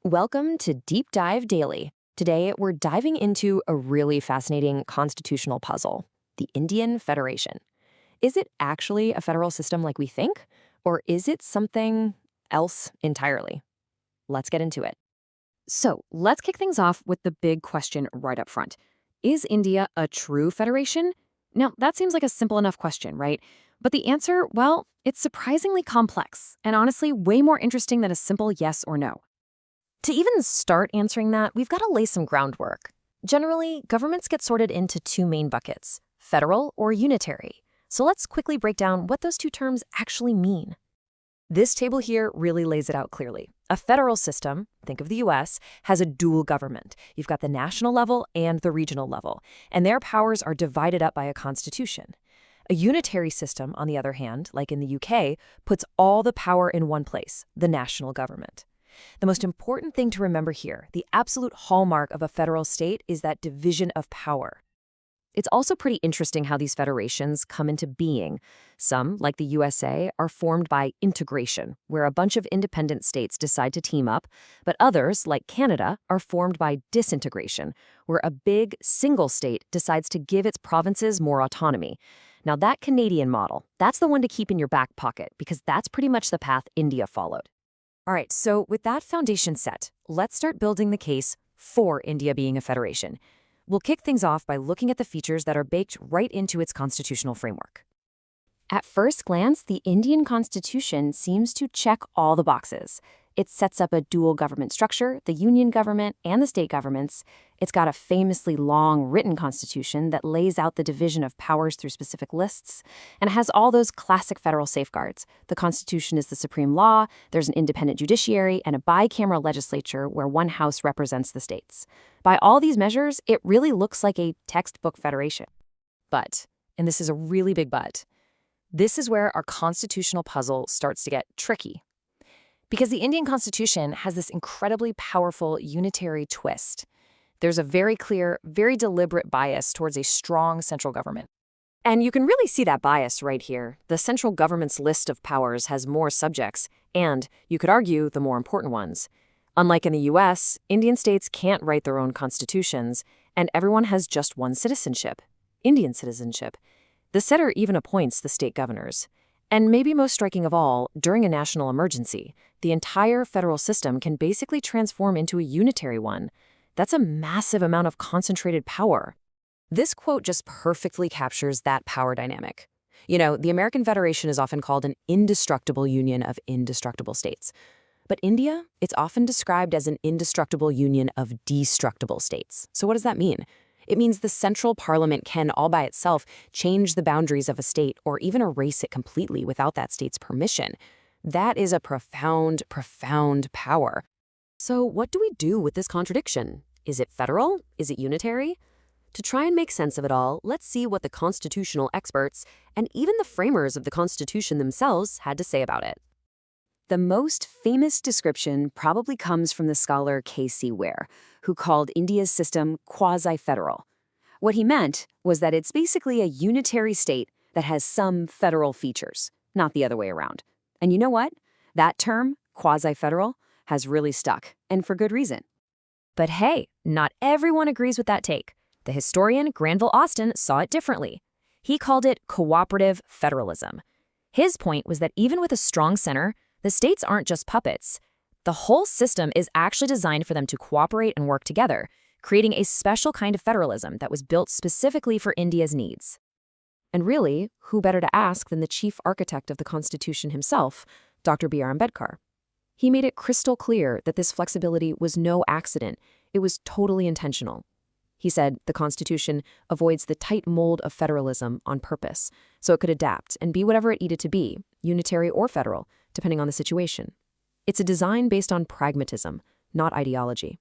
Welcome to Deep Dive Daily. Today, we're diving into a really fascinating constitutional puzzle, the Indian Federation. Is it actually a federal system like we think, or is it something else entirely? Let's get into it. So let's kick things off with the big question right up front. Is India a true federation? Now, that seems like a simple enough question, right? But the answer, well, it's surprisingly complex and honestly way more interesting than a simple yes or no. To even start answering that, we've got to lay some groundwork. Generally, governments get sorted into two main buckets, federal or unitary. So let's quickly break down what those two terms actually mean. This table here really lays it out clearly. A federal system, think of the US, has a dual government. You've got the national level and the regional level, and their powers are divided up by a constitution. A unitary system, on the other hand, like in the UK, puts all the power in one place, the national government. The most important thing to remember here, the absolute hallmark of a federal state, is that division of power. It's also pretty interesting how these federations come into being. Some, like the USA, are formed by integration, where a bunch of independent states decide to team up, but others, like Canada, are formed by disintegration, where a big, single state decides to give its provinces more autonomy. Now, that Canadian model, that's the one to keep in your back pocket, because that's pretty much the path India followed. All right, so with that foundation set, let's start building the case for India being a federation. We'll kick things off by looking at the features that are baked right into its constitutional framework. At first glance, the Indian Constitution seems to check all the boxes. It sets up a dual government structure, the union government and the state governments. It's got a famously long written constitution that lays out the division of powers through specific lists, and it has all those classic federal safeguards. The Constitution is the supreme law, there's an independent judiciary, and a bicameral legislature where one house represents the states. By all these measures, it really looks like a textbook federation. But, and this is a really big but, this is where our constitutional puzzle starts to get tricky. Because the Indian Constitution has this incredibly powerful unitary twist. There's a very clear, very deliberate bias towards a strong central government. And you can really see that bias right here. The central government's list of powers has more subjects, and, you could argue, the more important ones. Unlike in the US, Indian states can't write their own constitutions, and everyone has just one citizenship, Indian citizenship. The setter even appoints the state governors. And maybe most striking of all, during a national emergency, the entire federal system can basically transform into a unitary one. That's a massive amount of concentrated power. This quote just perfectly captures that power dynamic. You know, the American Federation is often called an indestructible union of indestructible states. But India, it's often described as an indestructible union of destructible states. So what does that mean? It means the central parliament can, all by itself, change the boundaries of a state or even erase it completely without that state's permission. That is a profound, profound power. So what do we do with this contradiction? Is it federal? Is it unitary? To try and make sense of it all, let's see what the constitutional experts and even the framers of the Constitution themselves had to say about it. The most famous description probably comes from the scholar K.C. Ware, who called India's system quasi-federal. What he meant was that it's basically a unitary state that has some federal features, not the other way around. And you know what? That term, quasi-federal, has really stuck, and for good reason. But hey, not everyone agrees with that take. The historian Granville Austin saw it differently. He called it cooperative federalism. His point was that even with a strong center, the states aren't just puppets. The whole system is actually designed for them to cooperate and work together, creating a special kind of federalism that was built specifically for India's needs. And really, who better to ask than the chief architect of the Constitution himself, Dr. B.R. Ambedkar? He made it crystal clear that this flexibility was no accident. It was totally intentional. He said the Constitution avoids the tight mold of federalism on purpose, so it could adapt and be whatever it needed to be, unitary or federal, depending on the situation. It's a design based on pragmatism, not ideology.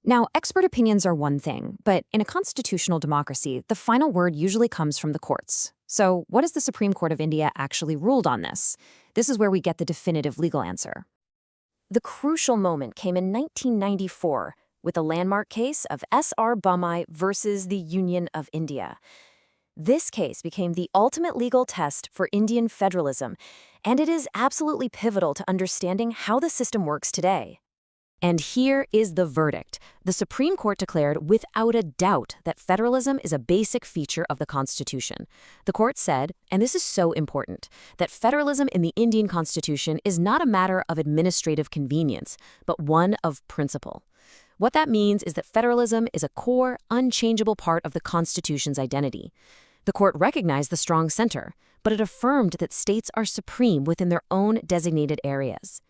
Now, expert opinions are one thing, but in a constitutional democracy, the final word usually comes from the courts. So what has the Supreme Court of India actually ruled on this? This is where we get the definitive legal answer. The crucial moment came in 1994 with the landmark case of S.R. Bommai versus the Union of India. This case became the ultimate legal test for Indian federalism, and it is absolutely pivotal to understanding how the system works today. And here is the verdict. The Supreme Court declared without a doubt that federalism is a basic feature of the Constitution. The court said, and this is so important, that federalism in the Indian Constitution is not a matter of administrative convenience, but one of principle. What that means is that federalism is a core, unchangeable part of the Constitution's identity. The court recognized the strong center, but it affirmed that states are supreme within their own designated areas.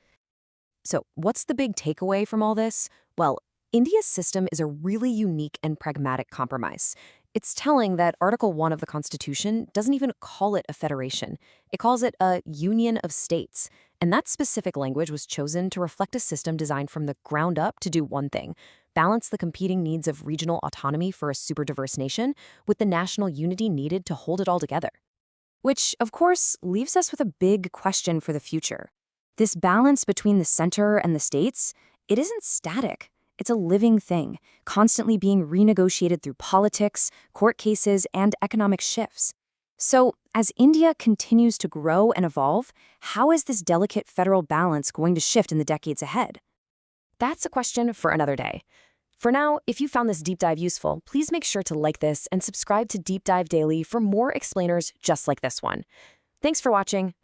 So, what's the big takeaway from all this? Well, India's system is a really unique and pragmatic compromise. It's telling that Article 1 of the Constitution doesn't even call it a federation. It calls it a union of states. And that specific language was chosen to reflect a system designed from the ground up to do one thing: balance the competing needs of regional autonomy for a super diverse nation with the national unity needed to hold it all together. Which, of course, leaves us with a big question for the future. This balance between the center and the states, it isn't static. It's a living thing, constantly being renegotiated through politics, court cases, and economic shifts. So, as India continues to grow and evolve, how is this delicate federal balance going to shift in the decades ahead? That's a question for another day. For now, if you found this deep dive useful, please make sure to like this and subscribe to Deep Dive Daily for more explainers just like this one. Thanks for watching.